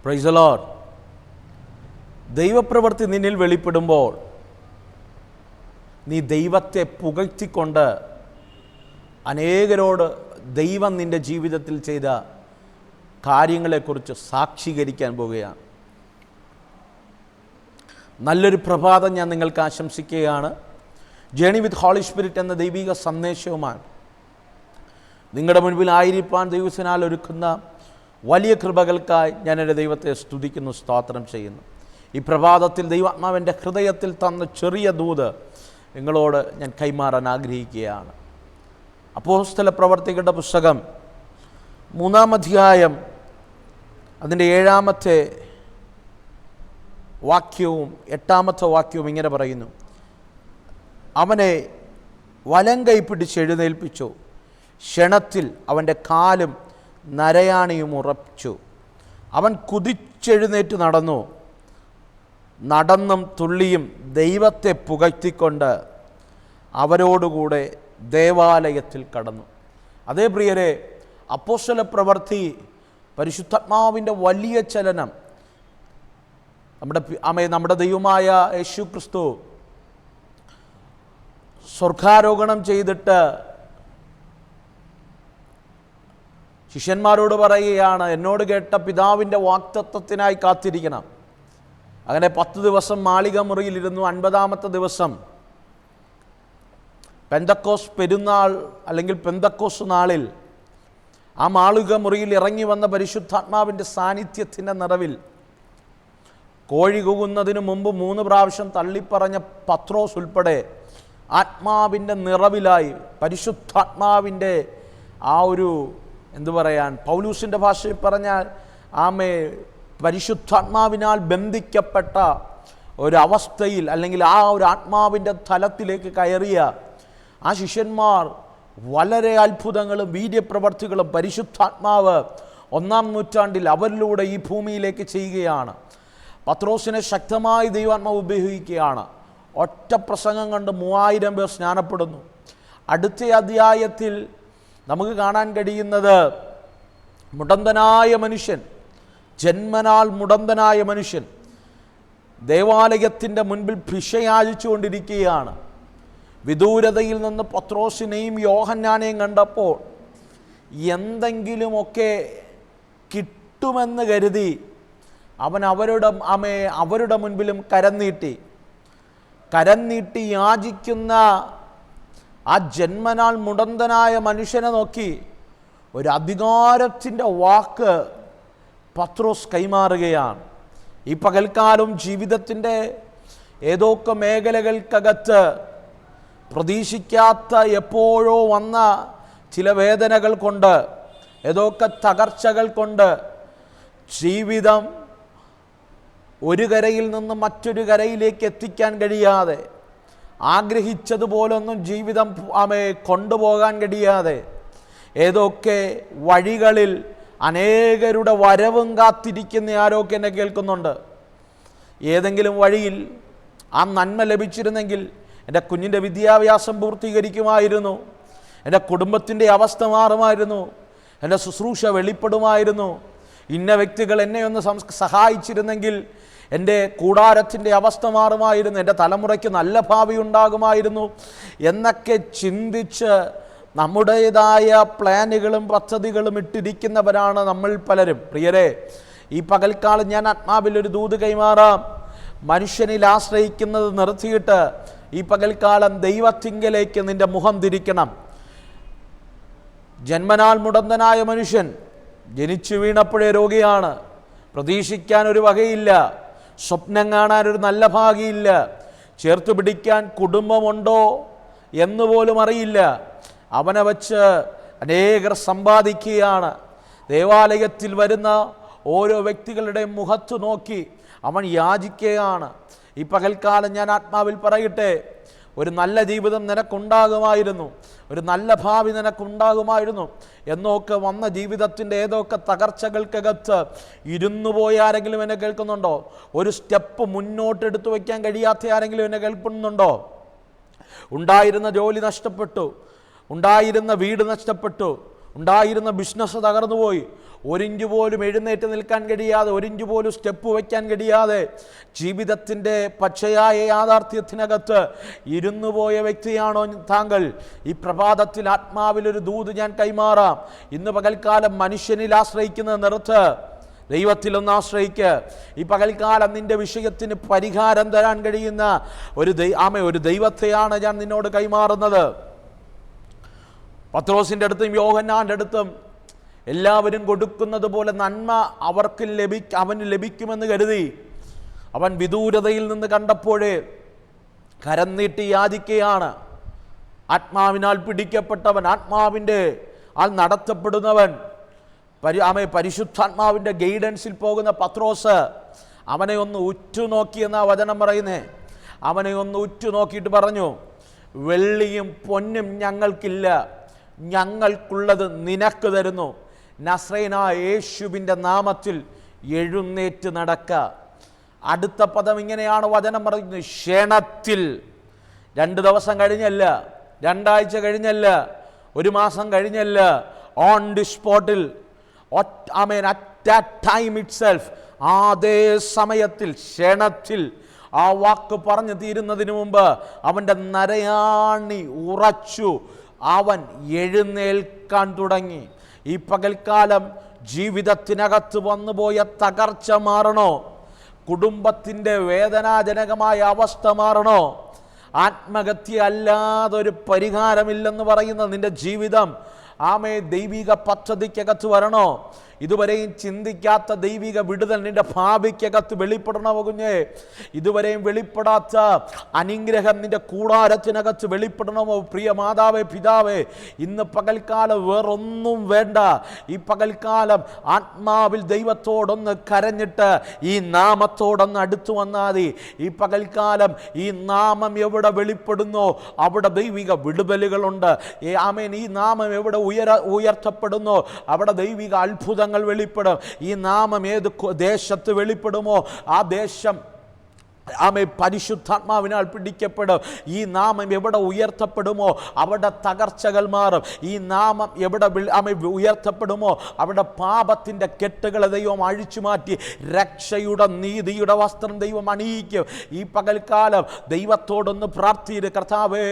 Praise the Lord. ദൈവപ്രവൃത്തി നിന്നിൽ വെളിപ്പെടുമ്പോൾ നീ ദൈവത്തെ പുകഴ്ത്തിക്കൊണ്ട് അനേകരോട് ദൈവം നിൻ്റെ ജീവിതത്തിൽ ചെയ്ത കാര്യങ്ങളെക്കുറിച്ച് സാക്ഷീകരിക്കാൻ പോവുകയാണ്. നല്ലൊരു പ്രഭാതം ഞാൻ നിങ്ങൾക്ക് ആശംസിക്കുകയാണ്. ജേണി വിത്ത് ഹോളി സ്പിരിറ്റ് എന്ന ദൈവിക സന്ദേശവുമാണ് നിങ്ങളുടെ മുൻപിൽ ആയിരിക്കാൻ ദൈവത്തിനാൽ ഒരുക്കുന്ന വലിയ കൃപകൾക്കായി ഞാൻ എൻ്റെ ദൈവത്തെ സ്തുതിക്കുന്നു, സ്തോത്രം ചെയ്യുന്നു. ഈ പ്രഭാതത്തിൽ ദൈവാത്മാവിൻ്റെ ഹൃദയത്തിൽ തന്ന ചെറിയ ദൂത് നിങ്ങളോട് ഞാൻ കൈമാറാൻ ആഗ്രഹിക്കുകയാണ്. അപ്പോസ്തല പ്രവർത്തികളുടെ പുസ്തകം 3-ാം അധ്യായം അതിൻ്റെ 7-ാമത്തെ വാക്യവും 8-ാമത്തെ വാക്യവും ഇങ്ങനെ പറയുന്നു: അവനെ വലം കൈ പിടിച്ച് എഴുന്നേൽപ്പിച്ചു, ക്ഷണത്തിൽ അവൻ്റെ കാലും നരയാണിയും ഉറപ്പിച്ചു. അവൻ കുതിച്ചെഴുന്നേറ്റ് നടന്നും തുള്ളിയും ദൈവത്തെ പുകഴ്ത്തിക്കൊണ്ട് അവരോടുകൂടെ ദേവാലയത്തിൽ കടന്നു. അതേ പ്രിയരെ, അപ്പോസ്തല പ്രവൃത്തി പരിശുദ്ധാത്മാവിൻ്റെ വലിയ ചലനം നമ്മുടെ ദൈവമായ യേശു ക്രിസ്തു സ്വർഗാരോഹണം ചെയ്തിട്ട് ശിഷ്യന്മാരോട് പറയുകയാണ്, എന്നോട് കേട്ട പിതാവിൻ്റെ വാഗ്ദത്തത്തിനായി കാത്തിരിക്കണം. അങ്ങനെ 10 ദിവസം മാളിക മുറിയിലിരുന്നു. 50-ാമത്തെ ദിവസം പെന്തക്കോസ് പെരുന്നാൾ അല്ലെങ്കിൽ പെന്തക്കോസ് നാളിൽ ആ മാളിക മുറിയിൽ ഇറങ്ങി വന്ന പരിശുദ്ധാത്മാവിൻ്റെ സാന്നിധ്യത്തിൻ്റെ നിറവിൽ കോഴി കൂകുന്നതിന് മുമ്പ് 3 പ്രാവശ്യം തള്ളിപ്പറഞ്ഞ പത്രോസ് ഉൾപ്പെടെ ആത്മാവിൻ്റെ നിറവിലായി പരിശുദ്ധാത്മാവിൻ്റെ ആ ഒരു പൗലൂസിൻ്റെ ഭാഷയിൽ പറഞ്ഞാൽ പരിശുദ്ധാത്മാവിനാൽ ബന്ധിക്കപ്പെട്ട ഒരവസ്ഥയിൽ അല്ലെങ്കിൽ ആ ഒരു ആത്മാവിൻ്റെ തലത്തിലേക്ക് കയറിയ ആ ശിഷ്യന്മാർ വളരെ അത്ഭുതങ്ങളും വീര്യപ്രവർത്തികളും പരിശുദ്ധാത്മാവ് 1-ാം നൂറ്റാണ്ടിൽ അവരിലൂടെ ഈ ഭൂമിയിലേക്ക് ചെയ്യുകയാണ്. പത്രോസിനെ ശക്തമായി ദൈവാത്മാവ് ഉപയോഗിക്കുകയാണ്. ഒറ്റ പ്രസംഗം കൊണ്ട് 3000 പേർ സ്നാനപ്പെടുന്നു. അടുത്ത അധ്യായത്തിൽ നമുക്ക് കാണാൻ കഴിയുന്നത് മുടന്തനായ മനുഷ്യൻ, ജന്മനാൽ മുടന്തനായ മനുഷ്യൻ ദേവാലയത്തിൻ്റെ മുൻപിൽ ഭിക്ഷയാചിച്ചു കൊണ്ടിരിക്കുകയാണ്. വിദൂരതയിൽ നിന്ന് പത്രോസിനെയും യോഹന്നാനെയും കണ്ടപ്പോൾ എന്തെങ്കിലുമൊക്കെ കിട്ടുമെന്ന് കരുതി അവൻ അവരുടെ മുൻപിലും കരം നീട്ടി യാചിക്കുന്ന ആ ജന്മനാൽ മുടന്തനായ മനുഷ്യനെ നോക്കി ഒരു അധികാരത്തിൻ്റെ വാക്ക് പത്രോസ് കൈമാറുകയാണ്. ഈ പകൽക്കാലം ജീവിതത്തിൻ്റെ ഏതൊക്കെ മേഖലകൾക്കകത്ത് പ്രതീക്ഷിക്കാത്ത എപ്പോഴോ വന്ന ചില വേദനകൾ കൊണ്ട്, ഏതൊക്കെ തകർച്ചകൾ കൊണ്ട് ജീവിതം ഒരു കരയിൽ നിന്ന് മറ്റൊരു കരയിലേക്ക് എത്തിക്കാൻ കഴിയാതെ, ആഗ്രഹിച്ചതുപോലൊന്നും ജീവിതം കൊണ്ടുപോകാൻ കഴിയാതെ, ഏതൊക്കെ വഴികളിൽ അനേകരുടെ വരവും കാത്തിരിക്കുന്ന ആരൊക്കെ എന്നെ കേൾക്കുന്നുണ്ട്. ഏതെങ്കിലും വഴിയിൽ ആ നന്മ ലഭിച്ചിരുന്നെങ്കിൽ എൻ്റെ കുഞ്ഞിൻ്റെ വിദ്യാഭ്യാസം പൂർത്തീകരിക്കുമായിരുന്നു, എൻ്റെ കുടുംബത്തിൻ്റെ അവസ്ഥ മാറുമായിരുന്നു, എൻ്റെ ശുശ്രൂഷ വെളിപ്പെടുമായിരുന്നു, ഇന്ന വ്യക്തികൾ എന്നെ ഒന്ന് സഹായിച്ചിരുന്നെങ്കിൽ എൻ്റെ കൂടാരത്തിൻ്റെ അവസ്ഥ മാറുമായിരുന്നു, എൻ്റെ തലമുറയ്ക്ക് നല്ല ഭാവി ഉണ്ടാകുമായിരുന്നു എന്നൊക്കെ ചിന്തിച്ച് നമ്മുടേതായ പ്ലാനുകളും പദ്ധതികളും ഇട്ടിരിക്കുന്നവരാണ് നമ്മൾ പലരും. പ്രിയരെ, ഈ പകൽക്കാലം ഞാൻ ആത്മാവിലൊരു ദൂത് കൈമാറാം. മനുഷ്യനിൽ ആശ്രയിക്കുന്നത് നിർത്തിയിട്ട് ഈ പകൽക്കാലം ദൈവത്തിങ്കലേക്ക് നിൻ്റെ മുഖം തിരിക്കണം. ജന്മനാൽ മുടന്തനായ മനുഷ്യൻ ജനിച്ചു വീണപ്പോഴേ രോഗിയാണ്. പ്രതീക്ഷിക്കാൻ ഒരു വകയില്ല, സ്വപ്നം കാണാനൊരു നല്ല ഭാഗ്യമില്ല, ചേർത്ത് പിടിക്കാൻ കുടുംബമുണ്ടോ എന്നുപോലും അറിയില്ല. അവനെ വച്ച് അനേകർ സമ്പാദിക്കുകയാണ്. ദേവാലയത്തിൽ വരുന്ന ഓരോ വ്യക്തികളുടെ മുഖത്ത് നോക്കി അവൻ യാചിക്കുകയാണ്. ഈ പകൽക്കാലം ഞാൻ ആത്മാവിൽ പറയട്ടെ, ഒരു നല്ല ജീവിതം നിനക്കുണ്ടാകുമായിരുന്നു, ഒരു നല്ല ഭാവി നിനക്കുണ്ടാകുമായിരുന്നു എന്നൊക്കെ വന്ന ജീവിതത്തിൻ്റെ ഏതൊക്കെ തകർച്ചകൾക്കകത്ത് ഇരുന്നു പോയ ആരെങ്കിലും എന്നെ കേൾക്കുന്നുണ്ടോ? ഒരു സ്റ്റെപ്പ് മുന്നോട്ടെടുത്തു വയ്ക്കാൻ കഴിയാത്ത ആരെങ്കിലും എന്നെ കേൾക്കുന്നുണ്ടോ? ഉണ്ടായിരുന്ന ജോലി നഷ്ടപ്പെട്ടു, ഉണ്ടായിരുന്ന വീട് നഷ്ടപ്പെട്ടു, ഉണ്ടായിരുന്ന ബിസിനസ് തകർന്നുപോയി. ഒരിഞ്ച് പോലും എഴുന്നേറ്റ് നിൽക്കാൻ കഴിയാതെ, ഒരിഞ്ച് പോലും സ്റ്റെപ്പ് വയ്ക്കാൻ കഴിയാതെ ജീവിതത്തിൻ്റെ പച്ചയായ യാഥാർത്ഥ്യത്തിനകത്ത് ഇരുന്നു പോയ വ്യക്തിയാണോ താങ്കൾ? ഈ പ്രഭാതത്തിൽ ആത്മാവിലൊരു ദൂത് ഞാൻ കൈമാറാം. ഇന്ന് പകൽക്കാലം മനുഷ്യനിൽ ആശ്രയിക്കുന്ന നിർത്ത്, ദൈവത്തിലൊന്ന് ആശ്രയിക്ക്. ഈ പകൽക്കാലം നിന്റെ വിഷയത്തിന് പരിഹാരം തരാൻ കഴിയുന്ന ഒരു ദൈവത്തെയാണ് ഞാൻ നിന്നോട് കൈമാറുന്നത്. പത്രോസിൻ്റെ അടുത്തും യോഹന്നാൻ്റെ അടുത്തും എല്ലാവരും കൊടുക്കുന്നത് പോലെ നന്മ അവന് ലഭിക്കുമെന്ന് കരുതി അവൻ വിദൂരതയിൽ നിന്ന് കണ്ടപ്പോഴേ കരം നീട്ടി യാചിക്കുകയാണ്. ആത്മാവിനാൽ പിടിക്കപ്പെട്ടവൻ, ആത്മാവിൻ്റെ ആൾ നടത്തപ്പെടുന്നവൻ, പരിശുദ്ധാത്മാവിൻ്റെ ഗൈഡൻസിൽ പോകുന്ന പത്രോസ് അവനെ ഒന്ന് ഉറ്റുനോക്കിയെന്നാ വചനം പറയുന്നേ. അവനെ ഒന്ന് ഉറ്റുനോക്കിയിട്ട് പറഞ്ഞു, വെള്ളിയും പൊന്നും ഞങ്ങൾക്കില്ല, ഞങ്ങൾക്കുള്ളത് നിനക്ക് തരുന്നു. നസ്രയനായ യേശുവിൻ്റെ നാമത്തിൽ എഴുന്നേറ്റ് നടക്ക. അടുത്ത പദം ഇങ്ങനെയാണ് വചനം പറയുന്നത്, ക്ഷണത്തിൽ. 2 ദിവസം കഴിഞ്ഞല്ല, 2 ആഴ്ച കഴിഞ്ഞല്ല, 1 മാസം കഴിഞ്ഞല്ല, ഓൺ ദി സ്പോട്ടിൽ, അറ്റ് ദാറ്റ് ടൈം ഇറ്റ്സെൽഫ്, അതേ സമയത്തിൽ, ക്ഷണത്തിൽ. ആ വാക്ക് പറഞ്ഞു തീരുന്നതിന് മുമ്പ് അവൻ്റെ നരയാണി ഉറച്ചു, അവൻ എഴുന്നേൽക്കാൻ തുടങ്ങി. ഈ പകൽക്കാലം ജീവിതത്തിനകത്ത് വന്നുപോയ തകർച്ച മാറണോ? കുടുംബത്തിൻ്റെ വേദനാജനകമായ അവസ്ഥ മാറണോ? ആത്മഹത്യ അല്ലാതൊരു പരിഹാരമില്ലെന്ന് പറയുന്ന നിന്റെ ജീവിതം ദൈവിക പദ്ധതിക്കകത്ത് വരണോ? ഇതുവരെയും ചിന്തിക്കാത്ത ദൈവിക വിടുതൽ നിന്റെ ഭാവിക്കകത്ത് വെളിപ്പെടണമോ കുഞ്ഞേ? ഇതുവരെയും വെളിപ്പെടാത്ത അനുഗ്രഹം നിന്റെ കൂടാരത്തിനകത്ത് വെളിപ്പെടണമോ? പ്രിയ മാതാവേ, പിതാവേ, ഇന്ന് പകൽക്കാലം വേറൊന്നും വേണ്ട. ഈ പകൽക്കാലം ആത്മാവിൽ ദൈവത്തോടൊന്ന് കരഞ്ഞിട്ട് ഈ നാമത്തോടൊന്ന് അടുത്തു വന്നാൽ മതി. ഈ പകൽക്കാലം ഈ നാമം എവിടെ വെളിപ്പെടുന്നോ അവിടെ ദൈവിക വിടുതലുകളുണ്ട്. ഈ നാമം എവിടെ ഉയർത്തപ്പെടുന്നോ അവിടെ ദൈവിക അത്ഭുതങ്ങൾ വെളിപ്പെടും. ഈ നാമം ഏത് ദേശത്ത് വെളിപ്പെടുമോ ആ ദേശം പരിശുദ്ധാത്മാവിനാൽ പിടിക്കപ്പെടും. ഈ നാമം എവിടെ ഉയർത്തപ്പെടുമോ അവിടെ തകർച്ചകൾ മാറും. ഈ നാമം എവിടെ ഉയർത്തപ്പെടുമോ അവിടെ പാപത്തിൻ്റെ കെട്ടുകളെ ദൈവം അഴിച്ചു മാറ്റി രക്ഷയുടെ നീതിയുടെ വസ്ത്രം ദൈവം അണിയിക്കും. ഈ പകൽക്കാലം ദൈവത്തോടൊന്ന് പ്രാർത്ഥിച്ച്, കർത്താവേ,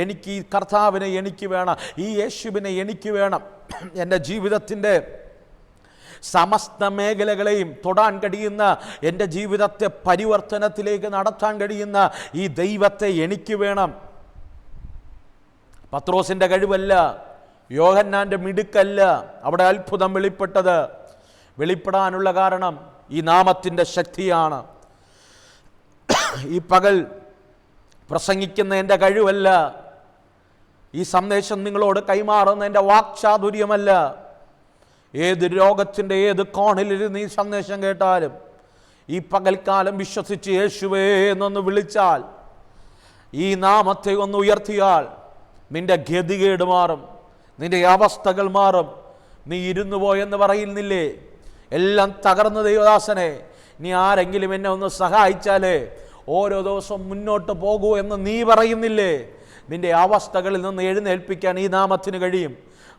എനിക്ക് ഈ കർത്താവിനെ എനിക്ക് വേണം, ഈ യേശുവിനെ എനിക്ക് വേണം. എൻ്റെ ജീവിതത്തിൻ്റെ സമസ്ത മേഖലകളെയും തൊടാൻ കഴിയുന്ന, എൻ്റെ ജീവിതത്തെ പരിവർത്തനത്തിലേക്ക് നടത്താൻ കഴിയുന്ന ഈ ദൈവത്തെ എനിക്ക് വേണം. പത്രോസിൻ്റെ കഴിവല്ല, യോഹന്നാൻ്റെ മിടുക്കല്ല അവിടെ അത്ഭുതം വെളിപ്പെട്ടത്. വെളിപ്പെടാനുള്ള കാരണം ഈ നാമത്തിൻ്റെ ശക്തിയാണ്. ഈ പകൽ പ്രസംഗിക്കുന്ന എൻ്റെ കഴിവല്ല, ഈ സന്ദേശം നിങ്ങളോട് കൈമാറുന്ന എൻ്റെ വാക്ചാതുര്യമല്ല. ഏത് രോഗത്തിൻ്റെ ഏത് കോണിലിരുന്ന് ഈ സന്ദേശം കേട്ടാലും ഈ പകൽക്കാലം വിശ്വസിച്ച് യേശുവേ എന്നൊന്ന് വിളിച്ചാൽ, ഈ നാമത്തെ ഒന്ന് ഉയർത്തിയാൽ നിന്റെ ഗതികേട് മാറും, നിന്റെ അവസ്ഥകൾ മാറും. നീ ഇരുന്നു പോയെന്ന് പറയുന്നില്ലേ? എല്ലാം തകർന്ന ദൈവദാസനെ, നീ ആരെങ്കിലും എന്നെ ഒന്ന് സഹായിച്ചാലേ ഓരോ ദിവസം മുന്നോട്ട് പോകൂ എന്ന് നീ പറയുന്നില്ലേ? നിന്റെ അവസ്ഥകളിൽ നിന്ന് എഴുന്നേൽപ്പിക്കാൻ ഈ നാമത്തിന് കഴിയും.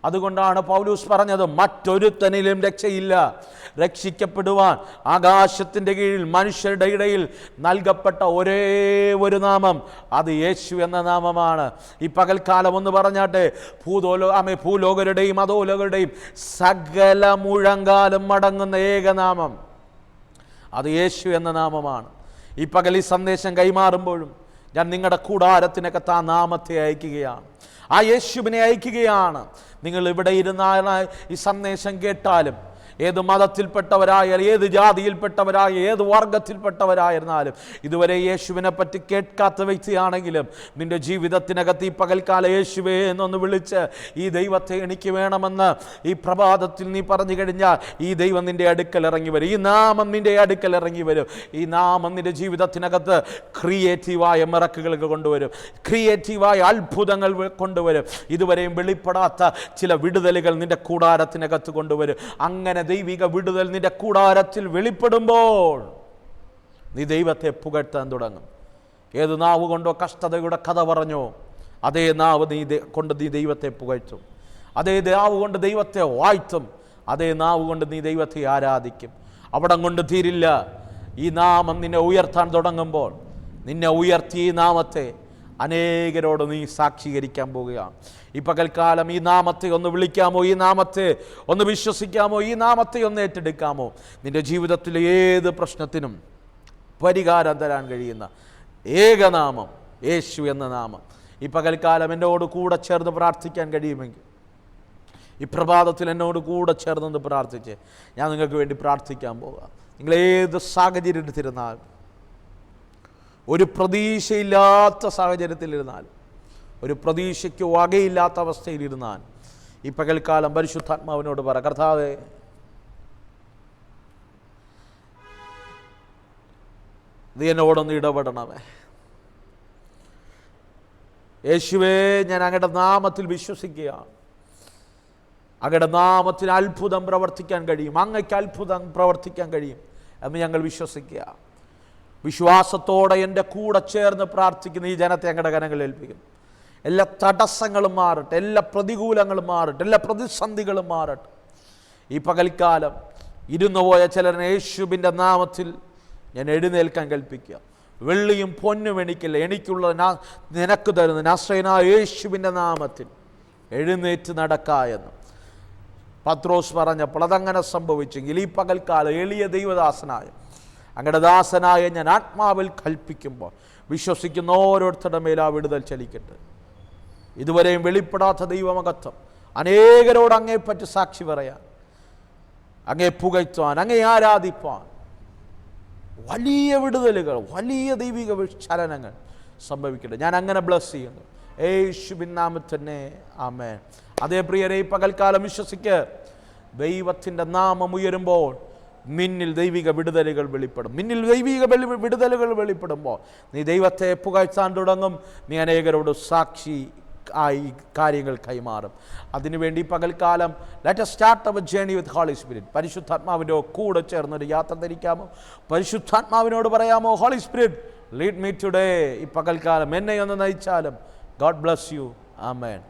അതുകൊണ്ടാണ് പൗലൂസ് പറഞ്ഞത്, മറ്റൊരുത്തനിലും രക്ഷയില്ല. രക്ഷിക്കപ്പെടുവാൻ ആകാശത്തിൻ്റെ കീഴിൽ മനുഷ്യരുടെ ഇടയിൽ നൽകപ്പെട്ട ഒരേ ഒരു നാമം, അത് യേശു എന്ന നാമമാണ്. ഈ പകൽക്കാലം ഒന്ന് പറഞ്ഞാട്ടെ, ഭൂലോകരുടെയും അധോലോകരുടെയും സകല മുഴങ്കാലും മടങ്ങുന്ന ഏകനാമം, അത് യേശു എന്ന നാമമാണ്. ഈ പകൽ ഈ സന്ദേശം കൈമാറുമ്പോഴും ഞാൻ നിങ്ങളുടെ കൂടാരത്തിനകത്ത് ആ നാമത്തെ അയക്കുകയാണ്, ആ യേശുവിനെ അയക്കുകയാണ്. നിങ്ങൾ ഇവിടെ ഇരുന്ന ഈ സന്ദേശം കേട്ടാലും, ഏത് മതത്തിൽപ്പെട്ടവരായാലും, ഏത് ജാതിയിൽപ്പെട്ടവരായ, ഏത് വർഗത്തിൽപ്പെട്ടവരായിരുന്നാലും, ഇതുവരെ യേശുവിനെ പറ്റി കേൾക്കാത്ത വ്യക്തിയാണെങ്കിലും നിന്റെ ജീവിതത്തിനകത്ത് ഈ പകൽക്കാല യേശുവേ എന്നൊന്ന് വിളിച്ച് ഈ ദൈവത്തെ എനിക്ക് വേണമെന്ന് ഈ പ്രഭാതത്തിൽ നീ പറഞ്ഞു കഴിഞ്ഞാൽ ഈ ദൈവം നിന്റെ അടുക്കൽ ഇറങ്ങി വരും. ഈ നാമം നിന്റെ അടുക്കൽ ഇറങ്ങി വരും. ഈ നാമം നിന്റെ ജീവിതത്തിനകത്ത് ക്രിയേറ്റീവായ മിറക്കുകൾ കൊണ്ടുവരും, ക്രിയേറ്റീവായ അത്ഭുതങ്ങൾ കൊണ്ടുവരും. ഇതുവരെയും വെളിപ്പെടാത്ത ചില വിടുതലുകൾ നിന്റെ കൂടാരത്തിനകത്ത് കൊണ്ടുവരും. അങ്ങനെ ദൈവിക വിടുതൽ നിന്റെ കൂടാരത്തിൽ വെളിപ്പെടുമ്പോൾ നീ ദൈവത്തെ പുകഴ്ത്താൻ തുടങ്ങും. ഏത് നാവ് കൊണ്ടോ കഷ്ടതയുടെ കഥ പറഞ്ഞോ അതേ നാവ് കൊണ്ട് നീ ദൈവത്തെ പുകഴ്ത്തും. അതേ നാവ് കൊണ്ട് ദൈവത്തെ വാഴ്ത്തും, അതേ നാവ് കൊണ്ട് നീ ദൈവത്തെ ആരാധിക്കും. അവിടം കൊണ്ട് തീരില്ല. ഈ നാമം നിന്നെ ഉയർത്താൻ തുടങ്ങുമ്പോൾ, നിന്നെ ഉയർത്തി ഈ നാമത്തെ അനേകരോട് നീ സാക്ഷീകരിക്കാൻ പോവുകയാണ്. ഈ പകൽക്കാലം ഈ നാമത്തെ ഒന്ന് വിളിക്കാമോ? ഈ നാമത്തെ ഒന്ന് വിശ്വസിക്കാമോ? ഈ നാമത്തെ ഒന്ന് ഏറ്റെടുക്കാമോ? നിന്റെ ജീവിതത്തിലെ ഏത് പ്രശ്നത്തിനും പരിഹാരം തരാൻ കഴിയുന്ന ഏകനാമം യേശു എന്ന നാമം. ഈ പകൽക്കാലം എന്നോട് കൂടെ ചേർന്ന് പ്രാർത്ഥിക്കാൻ കഴിയുമെങ്കിൽ ഈ പ്രഭാതത്തിൽ എന്നോട് കൂടെ ചേർന്ന് പ്രാർത്ഥിച്ച് ഞാൻ നിങ്ങൾക്ക് വേണ്ടി പ്രാർത്ഥിക്കാൻ പോകാം. നിങ്ങളേത് സാഹചര്യത്തിലിരുന്നാലും, ഒരു പ്രതീക്ഷയില്ലാത്ത സാഹചര്യത്തിലിരുന്നാലും, ഒരു പ്രതീക്ഷയ്ക്ക് വകയില്ലാത്ത അവസ്ഥയിലിരുന്നാൽ ഈ പകൽക്കാലം പരിശുദ്ധാത്മാവിനോട് പറ, കർത്താവേ, നീ എന്നോടൊന്ന് ഇടപെടണമേ. യേശുവേ, ഞാൻ അങ്ങയുടെ നാമത്തിൽ വിശ്വസിക്കുകയാണ്. അങ്ങയുടെ നാമത്തിൽ അത്ഭുതം പ്രവർത്തിക്കാൻ കഴിയും, അങ്ങയ്ക്ക് അത്ഭുതം പ്രവർത്തിക്കാൻ കഴിയും എന്ന് ഞങ്ങൾ വിശ്വസിക്കുക. വിശ്വാസത്തോടെ എൻ്റെ കൂടെ ചേർന്ന് പ്രാർത്ഥിക്കുന്ന ഈ ജനത്തെ അങ്ങയുടെ കരങ്ങളിൽ ഏൽപ്പിക്കും. എല്ലാ തടസ്സങ്ങളും മാറട്ടെ, എല്ലാ പ്രതികൂലങ്ങളും മാറട്ടെ, എല്ലാ പ്രതിസന്ധികളും മാറട്ടെ. ഈ പകൽക്കാലം ഇരുന്നു പോയ ചിലരെ യേശുവിൻ്റെ നാമത്തിൽ ഞാൻ എഴുന്നേൽക്കാൻ കൽപ്പിക്കുക. വെള്ളിയും പൊന്നും എനിക്കില്ല, എനിക്കുള്ള നിനക്ക് തരുന്ന നസ്രയനായ യേശുവിൻ്റെ നാമത്തിൽ എഴുന്നേറ്റ് നടക്കായെന്ന് പത്രോസ് പറഞ്ഞപ്പോൾ അതങ്ങനെ സംഭവിച്ചെങ്കിൽ ഈ പകൽക്കാലം എളിയ ദൈവദാസനായ അങ്ങയുടെ ദാസനായ ഞാൻ ആത്മാവിൽ കൽപ്പിക്കുമ്പോൾ വിശ്വസിക്കുന്ന ഓരോരുത്തരുടെ മേൽ ആ വിടുതൽ ചലിക്കട്ടെ. ഇതുവരെയും വെളിപ്പെടാത്ത ദൈവമഹത്വം അനേകരോട് അങ്ങേപ്പറ്റി സാക്ഷി പറയാൻ, അങ്ങേ പുകഴ്ത്താൻ, അങ്ങേ ആരാധിപ്പാൻ വലിയ വിടുതലുകൾ, വലിയ ദൈവിക ചലനങ്ങൾ സംഭവിക്കട്ടെ. ഞാൻ അങ്ങനെ ബ്ലസ് ചെയ്യുന്നു യേശുവിൻ നാമത്തിൽ തന്നെ, ആമേൻ. അതേ പ്രിയരെ, ഈ പകൽക്കാലം വിശ്വസിക്ക്. ദൈവത്തിൻ്റെ നാമം ഉയരുമ്പോൾ നിന്നിൽ ദൈവിക വിടുതലുകൾ വെളിപ്പെടും. നിന്നിൽ ദൈവിക വിടുതലുകൾ വെളിപ്പെടുമ്പോൾ നീ ദൈവത്തെ പുകഴ്ത്താൻ തുടങ്ങും. നീ അനേകരോട് സാക്ഷി ആയി കാര്യങ്ങൾ കൈമാറും. അതിനുവേണ്ടി പകൽക്കാലം let us start our journey with Holy Spirit. പരിശുദ്ധാത്മാവിൻ്റെ കൂടെ ചേർന്നൊരു യാത്ര ധരിക്കാമോ? പരിശുദ്ധാത്മാവിനോട് പറയാമോ, holy spirit lead me today. ഈ പകൽക്കാലം എന്നെ ഒന്ന് നയിച്ചാലും. God bless you. ആമേൻ.